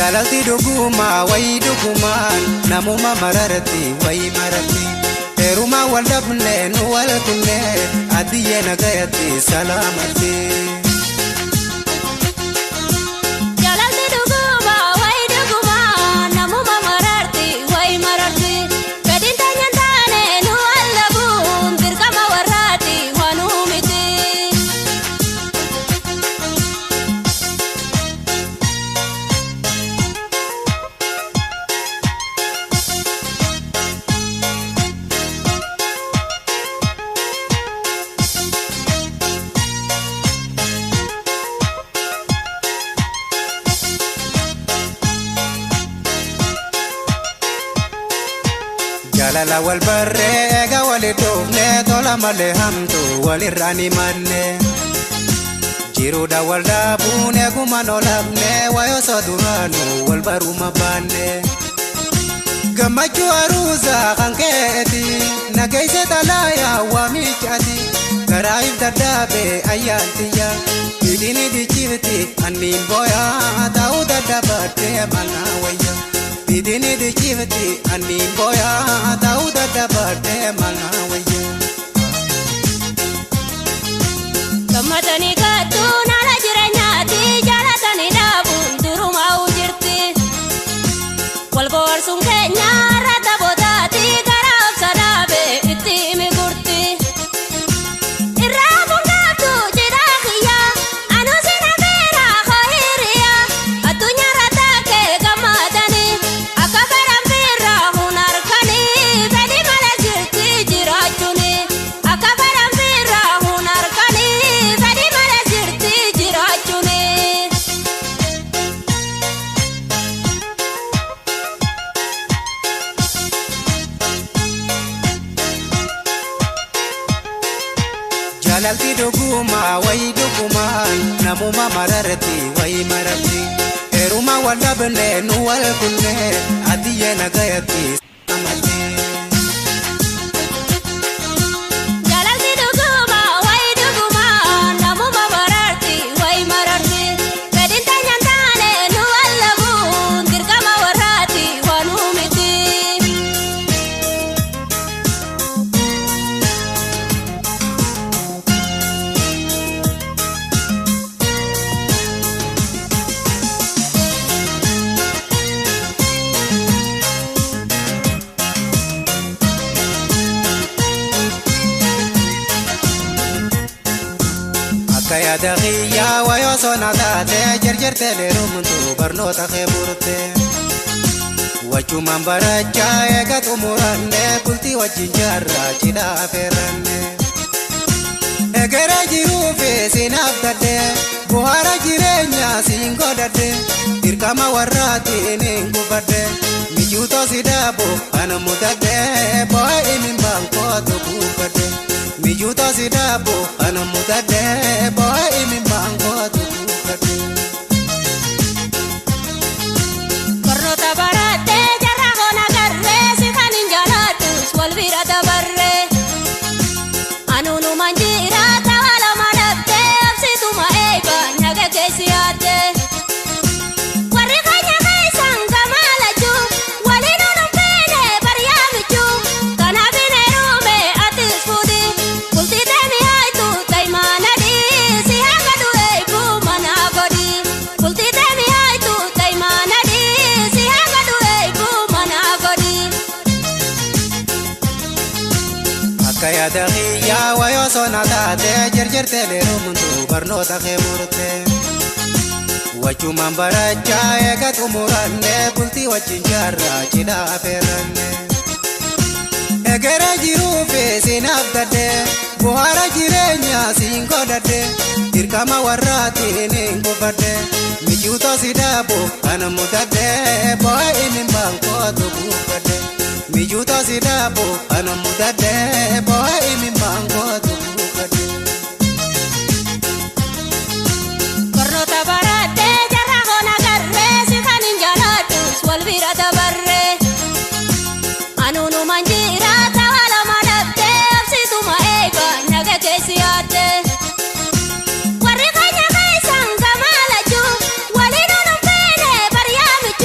Jalalti duguma way duguman namuma mararati way marati Eruma waldabne nu walkunne adiye nagayati salamati Jalalti duguma way duguman namuma mararati way marati Kadinta nyantane nu waldabun dirkama warati wanumiti Jalala wal barre ga wali dofne tola male hamtu wali rani manne Jiruda wal dabune gumano labne wayo saduranu wal baruma banne Gamachu aruza kanketi nagaise talaya wa michati Karaif dadabe ayantiya Idini di chivti anin boya tau dadabate manawaya Idini di chivti anin boya tau dadabate manawaya Kamatani katu nala jiranyati jalatani dabun duruma ujirti Walbor sungkenya rata bodati garab sadabe itimi gurti Irrabun katu jidakhiya anu sinabira khahiriya Atunya rata ke kamatani akakaram birra hunarkani Fedi malazirti jirachuni akakaram birra hunarkani Fedi malazirti jirachuni Jalalti duguma way duguman namuma mararati way marati Eruma waldabne nu walkunne adiye nagayati salamati Jalalti duguma way duguman namuma mararti way mararti Kadinta nyantane nu wallabun dirkama warati wanumiti Akaya dahiya wayo sonatate jarjarte lerumtu barnota kheburte Wachuman baracha egat umuranne bulti wajinjarra chida aferanne Egera jirufe sinabdade buhara jirenya singodade Dirkama warrati ningubade Mijuto sidabo anamudade boy imin bangko tukubade Mijuto sidabo anamudade boy imin bangko tukubade Barnota barate jarra gona garre sikanin jalatus walbira tabarre Anunu manjira tawala madabte absituma eba nyaga kesiyate Warri kanya kaisan kamalachu walinu numpene bariyamichu Kanabine rume atis fudi Kulti temi haitu taimanadi Sihagadu eibu managodi Kulti temi haitu taimanadi Sihagadu eibu managodi Akaya dahiya wayo sonatate jarjarte lerumtu barnota kheburte Wachuman baracha egat umuranne bulti wajinjarra chida aferanne Egera jirufe sinabdade buhara jirenya singodade Dirkama warrati ningubade Mijuto sidabo anamudade boy imin bangko tukubade Mijuto sidabo anamudade boy imin bangko tukubade Barnota barate jarra gona garre sikanin jalatus walbira tabarre Anunu manjira tawala madabte absituma eba nyaga kesiyate Warri kanya kaisan kamalachu walinu numpene bariyamichu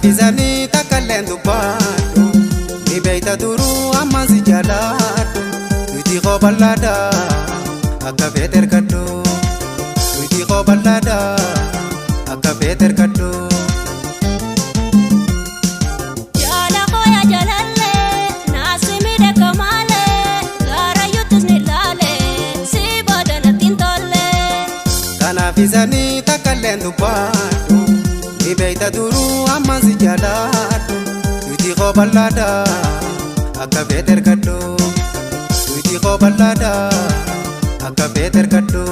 Kanafizanii takkaleen dubbaadhu ni beeyta duruu ammaan si jaaladhu nuti qoballadha akka feete ergadhu nuti qoballadha akka feete ergadhu. Kanafizanii takkaleen dubbaadhu ni beeyta duruu ammaan si jaaladhu nuti qoballadha akka feete ergadhu nuti qoballadha akka feete ergadhu.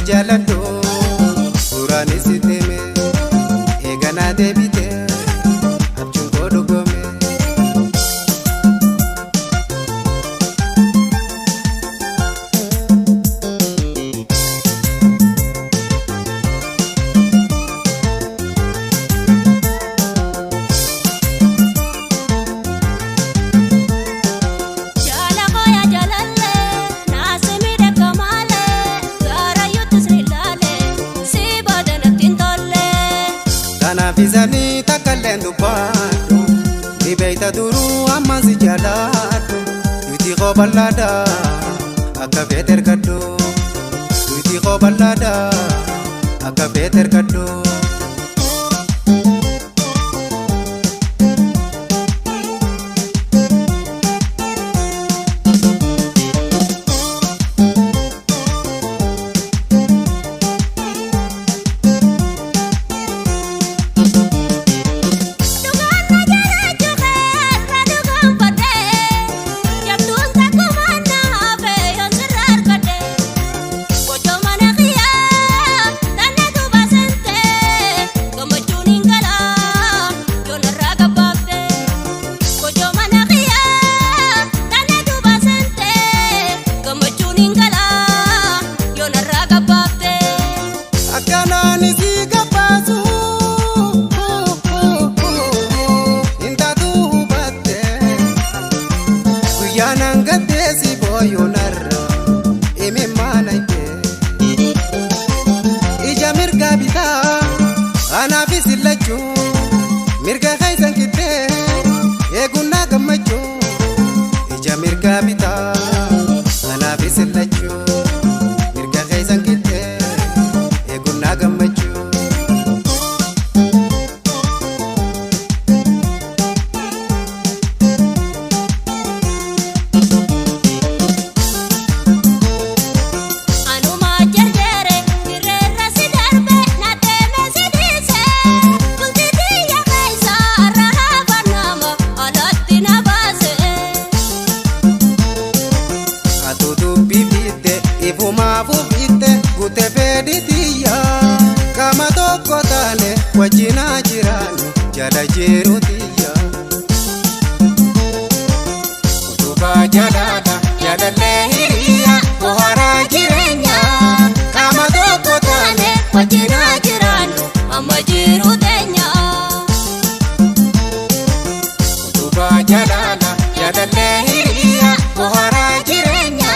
Jaladho surani siteme egana debite abjungo dogome. Kanafizanii takkaleen dubbaadhu ni beeyta duruu ammaan si jaaladhu nuti qoballadha akka feete ergadhu nuti qoballadha akka feete ergadhu. Yanangatesi boyonarra eme manaite ija mirga bita anafisillachu mirga khaysan kitte egunna gammachu ija mirga bita anafisillachu mirga khaysan kitte egunna gammachu. Kama tokko taane wajjina jiraannu jala jiru tiyya utubaa jalaadha jaalallee hiriyaa bohaaraa jireenya. Kama tokko taane wajjina jiraannu amma jiru teenya utubaa jalaadha jaalallee hiriyaa bohaaraa jireenya.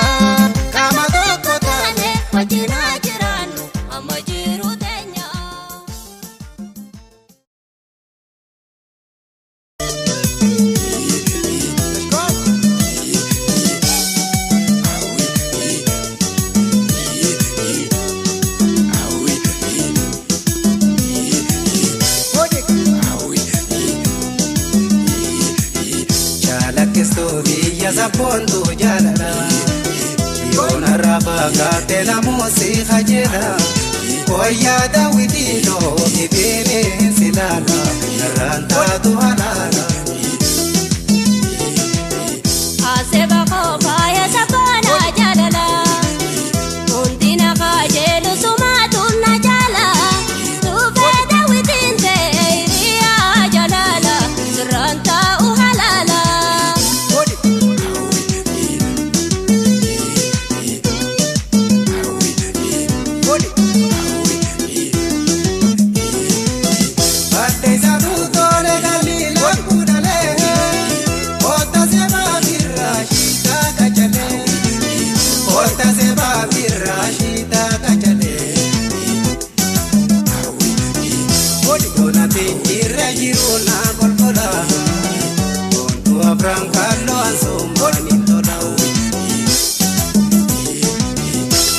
Kama tokko taane wajjina jiraannu amma jiru. sabontu jalala Yona raba gate la musica jela Oya Dawidino ibere silala Naranta tu halala Aseba kopa ya sabana jalala Undina kajelu sumatuna jala Tuve Dawidinte iria jalala Siranta uhalala Francarlo asomani todau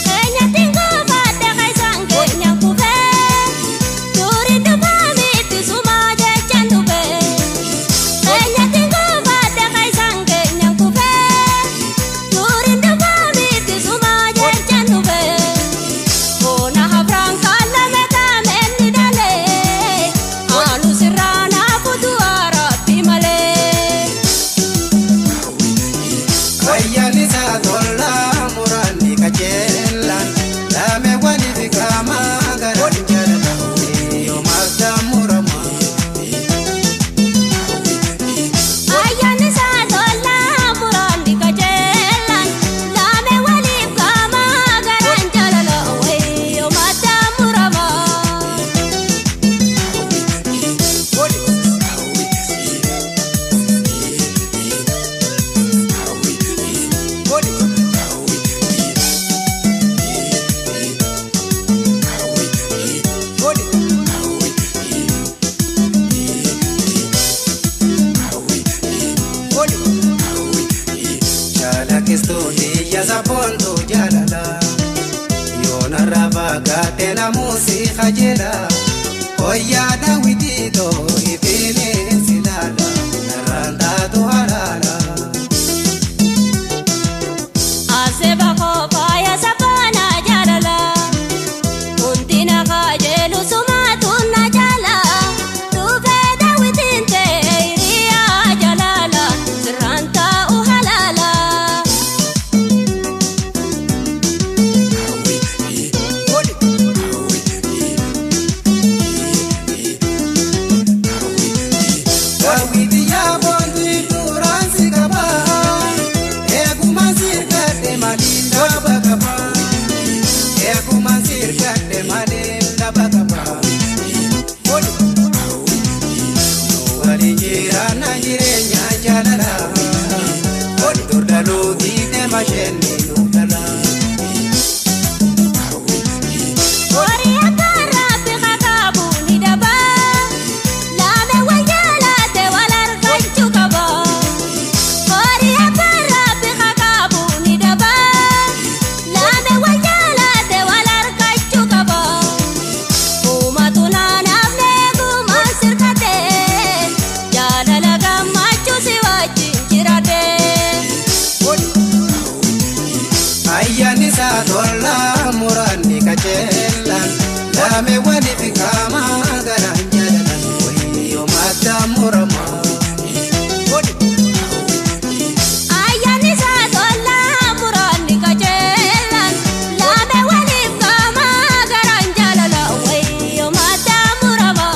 Kenya tingo pada kai sangke nyakupe Turindu pamiti sumaje candupe Kenya tingo pada kai sangke nyakupe Turindu pamiti sumaje candupe Kona habrancarla meta menni dale Anu sirana putuara pimale Ayalisa tola murani kajelan Dame wali fikama garan jalala Yo magda murama Ayani sadola murani kajelan Dame wali kama garan jalala Yo mata murama Jala kistuni ya sabontu jalala Yona raba gate la musica jela Oya Dawidino ibere silala Naranta tu halala Aseba kopa ya sabana jalala Undina kajelu sumatuna jala Tuve Dawidinte iria jalala Siranta uhalala Dawidi ya bondu ituransi kaba Ekumansir kate malinda bakaba Ekumansir kate malinda bakaba Nuwali jirana jirenya jalala Turdalu dite masheni nukala Ori akara pika kabu ni daba Lame wajala te walar kanchu kaba Ori akara pika kabu ni daba Lame wajala te walar kanchu kaba Umatuna nafne kumansir kate Jalala gamachu siwachi jirade Ayyanisa tola murani kajelan Dame wali fikama garan jalalan Yo magda murama Ayani sadola murani kajelan Lame wali kama garan jalala Yo mata murama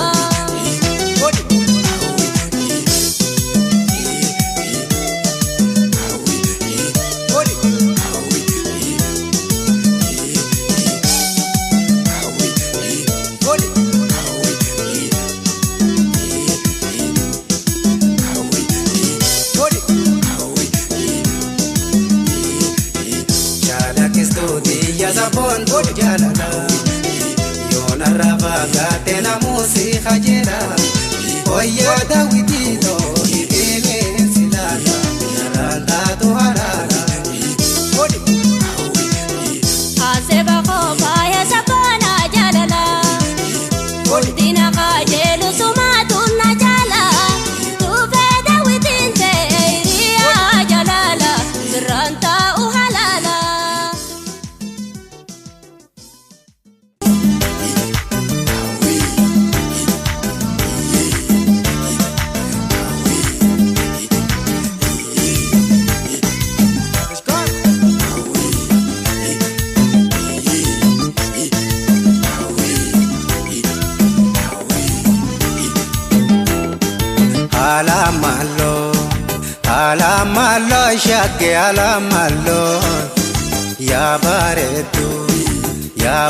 Alamallo, alamallo, shagge alamallo. Ya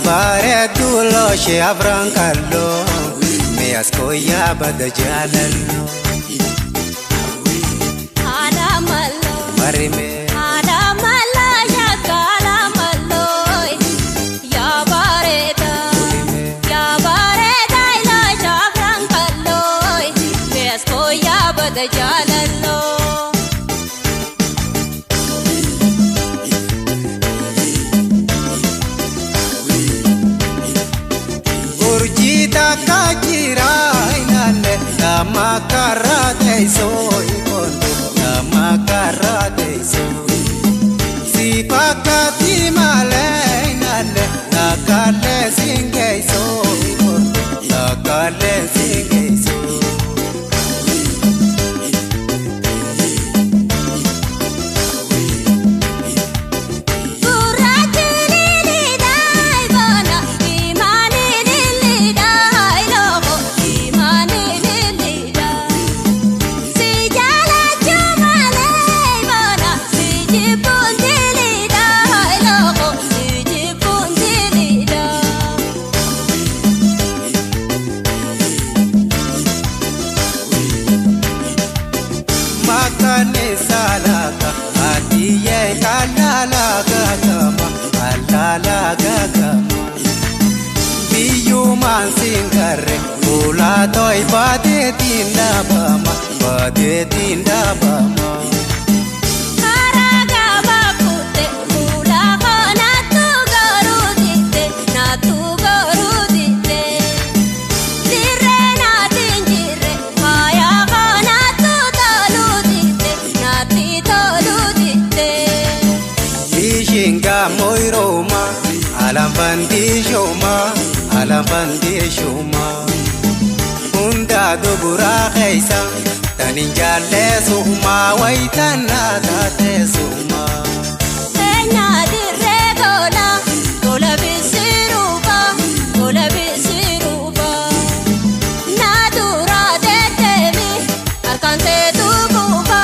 baretu lo she avrankallo. Me askoya bada jalallo. Alamallo, Marime. alamallo, shagge alamallo. Ya bareta ilo shabrankallo. Me askoya bada jalallo. Urjita kajira inane nama karate soy kondo nama karate soy si pakati male inane nakale singe soy kondo nakale singe soy makane salaka adiye kalala gagama biyu man singare ula toy bade tinda bama Haraga bakute ula kona tu garudite Dire na tinjire maya kona tu toludite bishinga moiroma alambandi shoma unda dubura khaisa taninjalle suma waitana tate suma Enya dire gola bisiruba Natura de temi Arkante tu kupa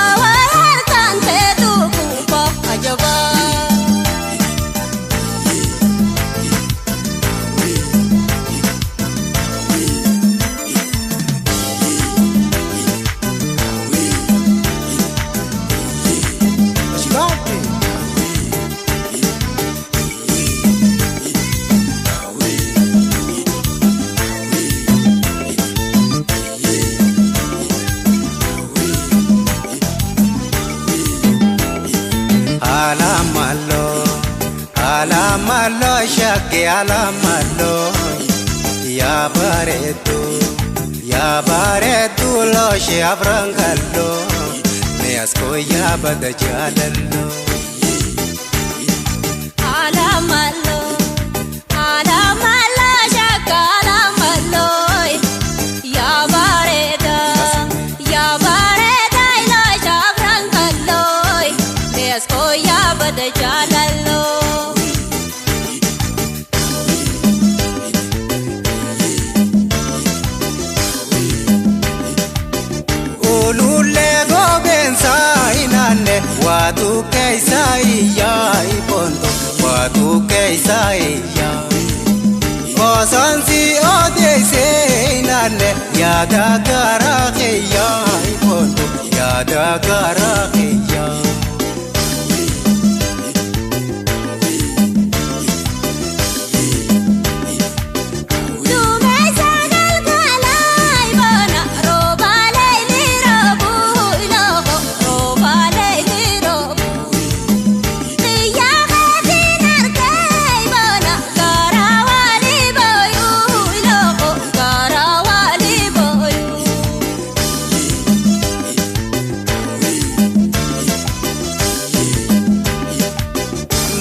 Ajaba alamallo shagge alamallo ya baretu lo she avrankallo me askoya bada jalallo Alamallo shagge alamallo Ya bareta ilo shabrankallo Me askoya bada jalallo ulule gobensa inane watu kaisa iya ipondo watu kaisa iya osansi odese inane yada garakeya ipondo yada garakeya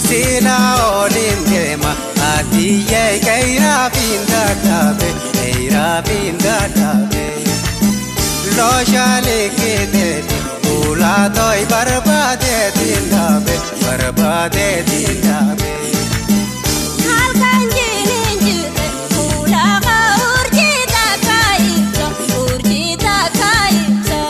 Sina olim kema adiye kaira pinda tabe lo shale kete ula toy barbade tindabe Halkan jininjire ula ka urjita kaitsa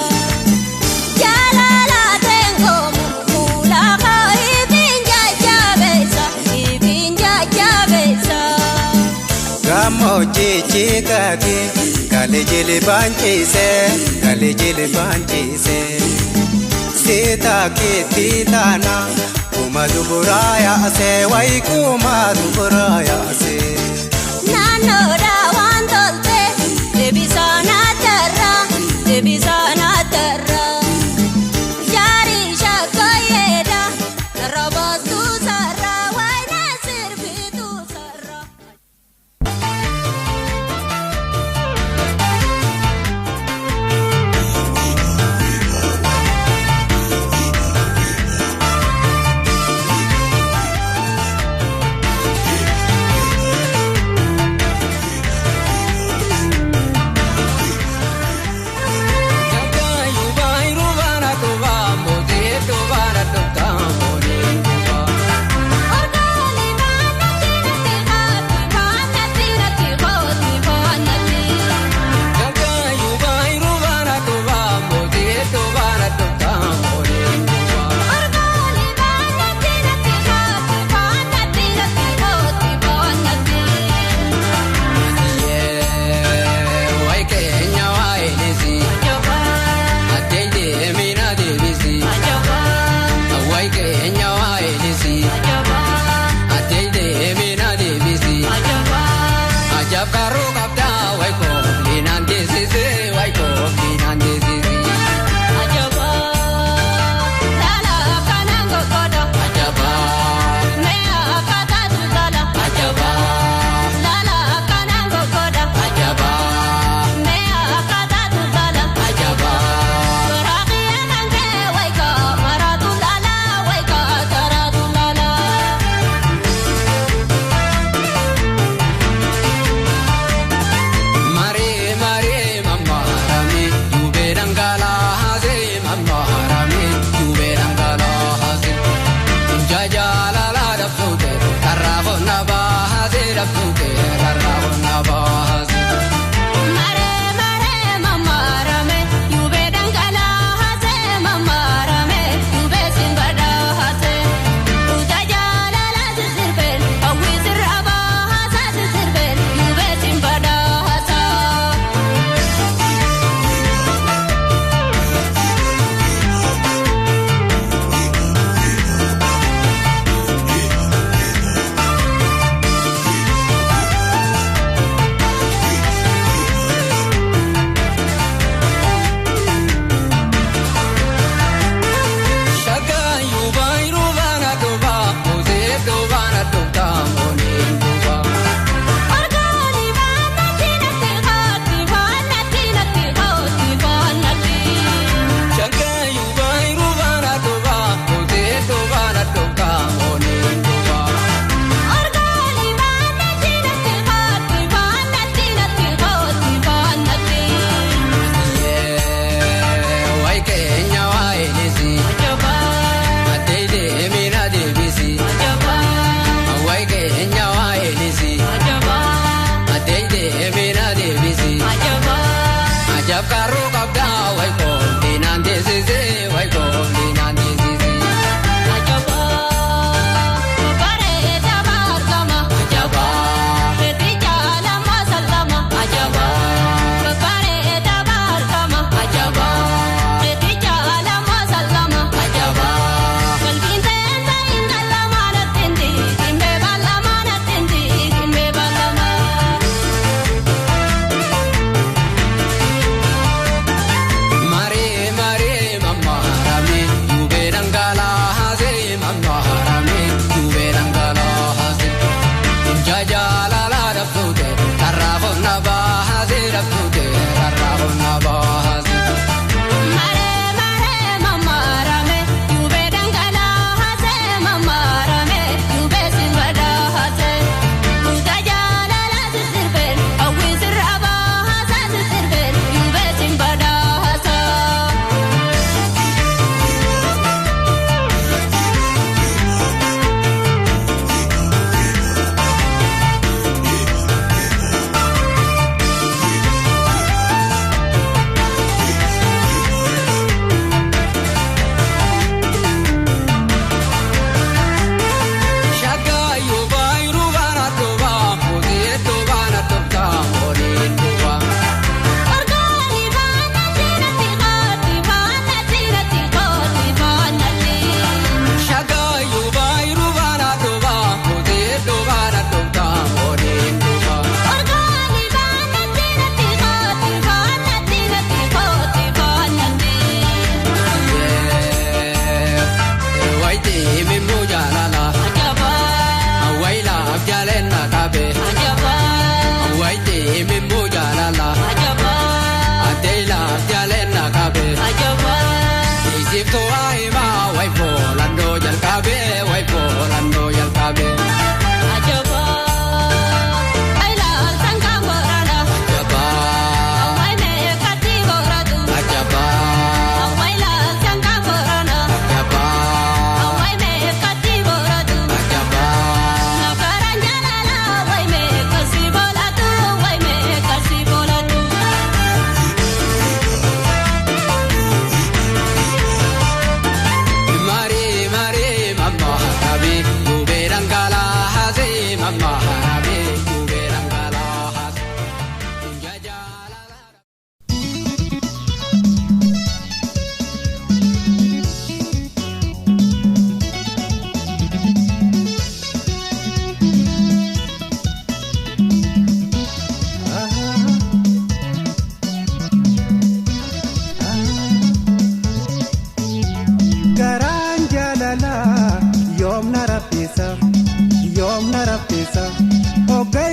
Galejele banchise Sita kiti tana Kuma duburaya ase Wai kuma duburaya ase Nano da wantolte Debisana terra Yari shakoyeda Robos tu sarra Wai nasir bitu sarra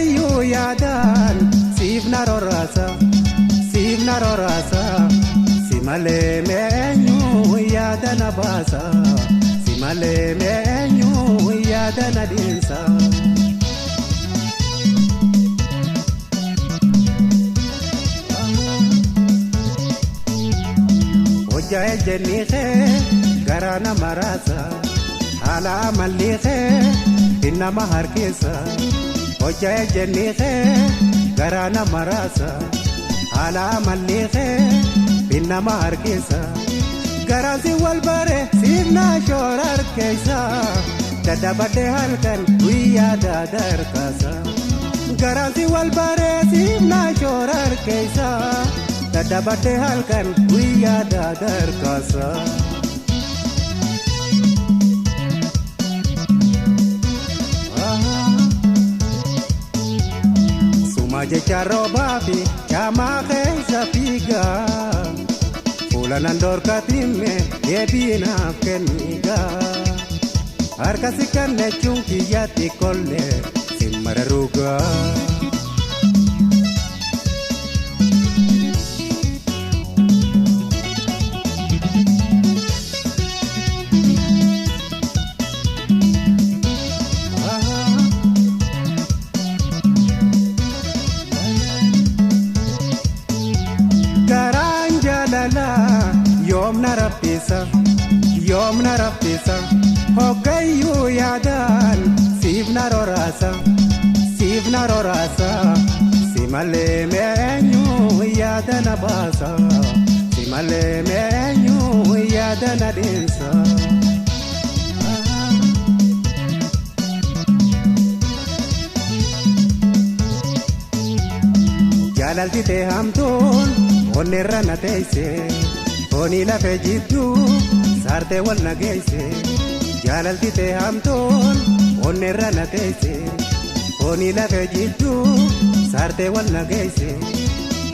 Hogayyuu yaadaan siif naroorasa si malee meenyuu yaada na baasa si malee meenyuu yaada na dhiinsa. Hojjaa ejjennii kee garaa nama raasa haala amalli kee innama harkisa. Hojjaa ejjennii kee garaa nama raasa haala amalli kee innama harkisa. Garaan si wal bare siif na shoora harkeessa dadhabadhee halkan guyyaa dadarkaasa. Garaan si wal bare siif na shoora harkeessa dadhabadhee halkan guyyaa dadarkaasa. Suma jecha roobaa fi caamaa keessa fiigaa fuula nan dorkatimme deebiinaaf kenniigaa. Harka si kennechuun kiyyaatti kollee si mararuugaa. Yoom na raffisa Hogayyuu yaadaan siif naroorasa si malee meenyuu yaada na baasa si malee meenyuu yaada na dhiinsa. Jaalalti tee hamtuun onneerra na teeyse foonii lafee jidduu saartee wal nageesse. Jaalalti tee hamtuun onneerra na teeyse foonii lafee jidduu saartee wal nageesse.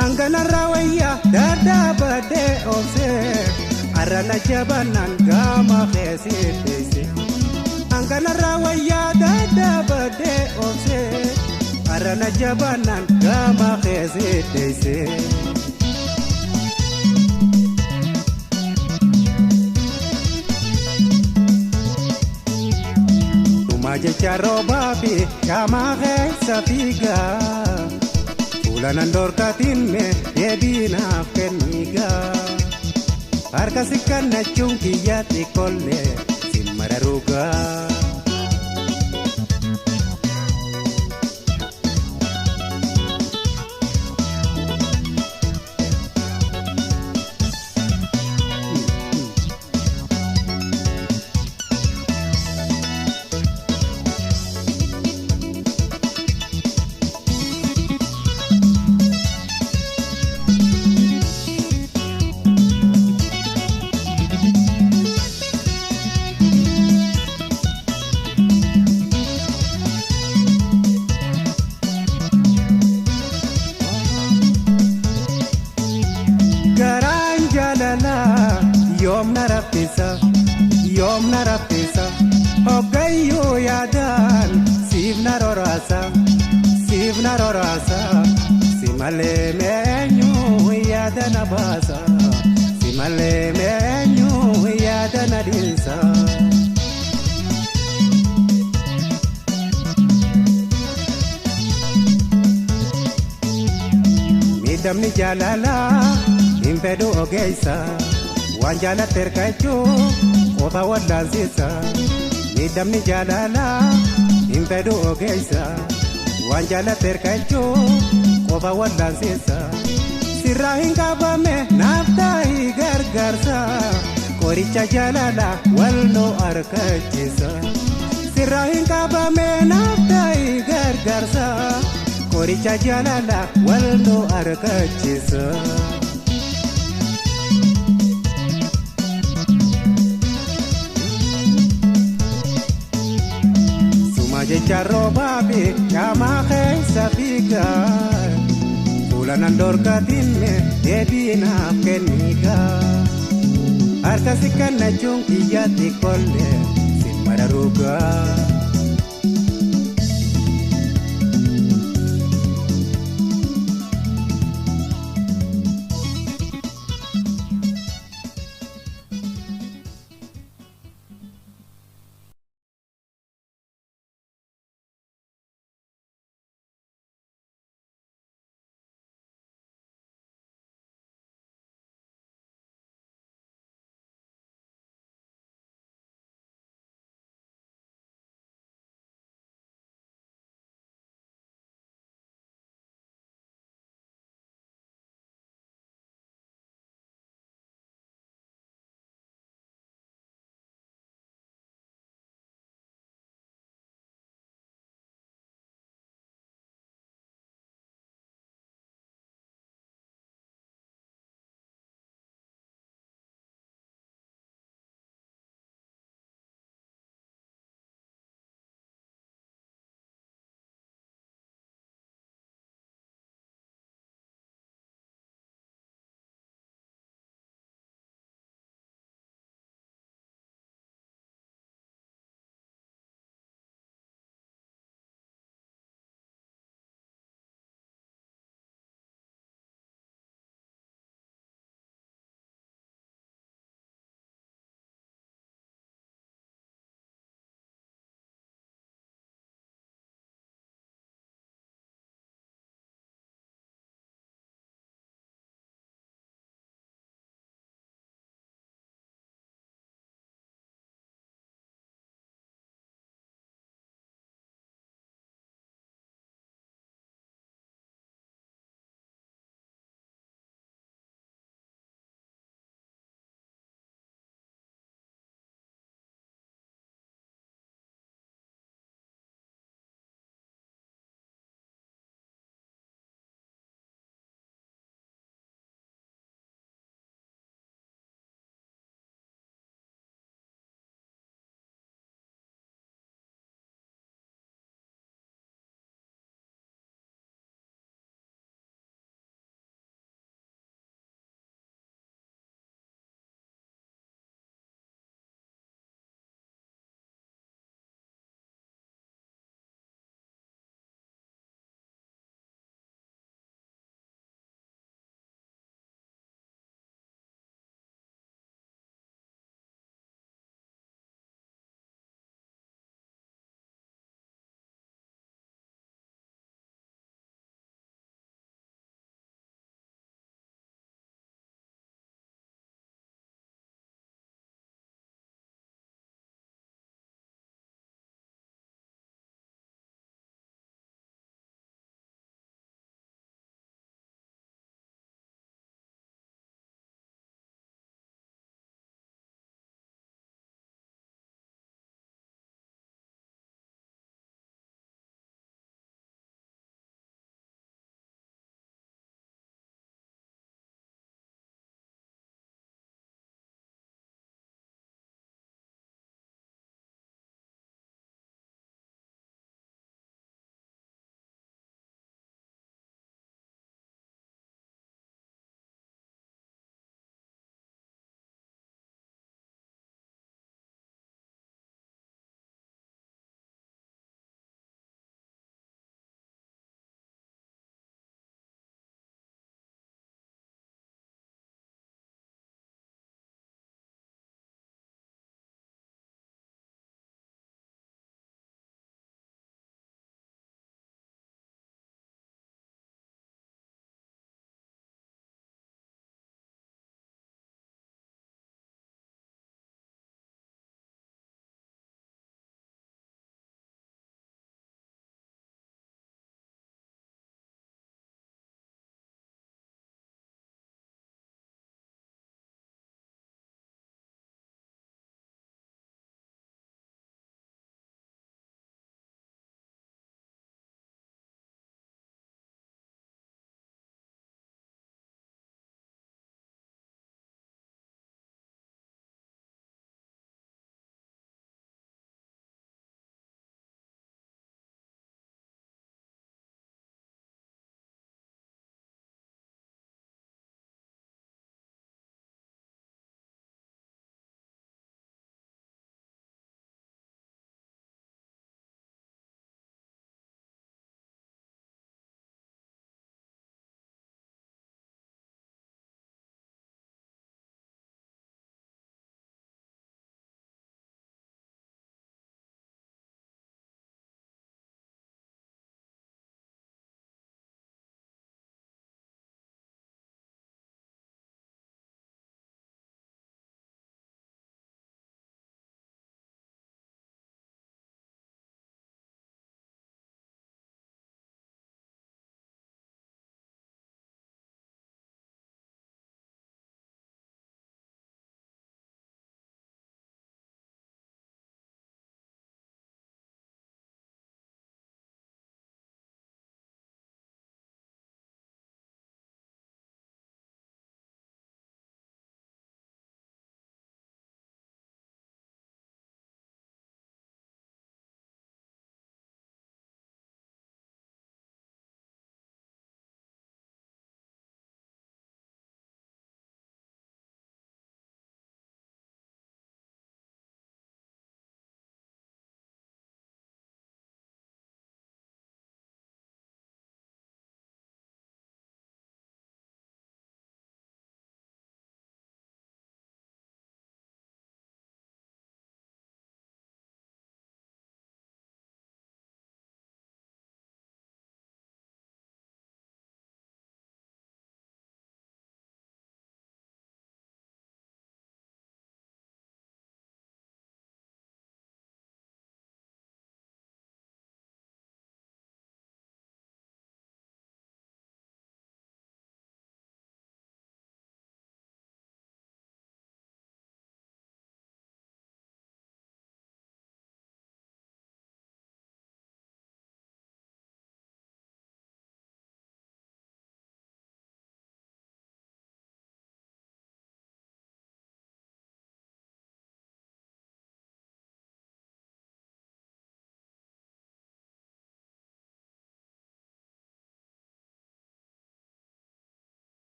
Hanganarraa wayyaa dadhabadhee oobsee har'a na jabannaan gaama keessee teesse. Hanganarraa wayyaa dadhabadhee oobsee har'a na jabannaan gaama keessee teesse. Jecha roobaa fi caamaa keessa fiigaa fuula nan dorkatimme deebiinaaf kenniigaa. Harka si kennechuun kiyyaatti kollee si mararuugaa. Yoom na raffisa Hogayyuu yaadaan siif naroorasa si malee meenyuu yaada na baasa si malee meenyuu yaada na dhiinsa. Miidhamni jaalalaa hin fedhu ogeessa waan jaalatte ergachuu qofa wallaansiisa. Miidhamni jaalalaa hin fedhu ogeessa waan jaalatte ergachuu qofa wallaansiisa. Sirraa hin qabame naaf ta'i gargaarsa qoricha jaalalaa wal nu argachiisa. Sirraa hin qabame naaf ta'i gargaarsa qoricha jaalalaa wal nu argachiisa. Jecha roobaa fi caamaa keessa fiigaa fuula nan dorkatimme deebiinaaf kenniigaa. Harka si kennechuun kiyyaatti kollee si mararuugaa.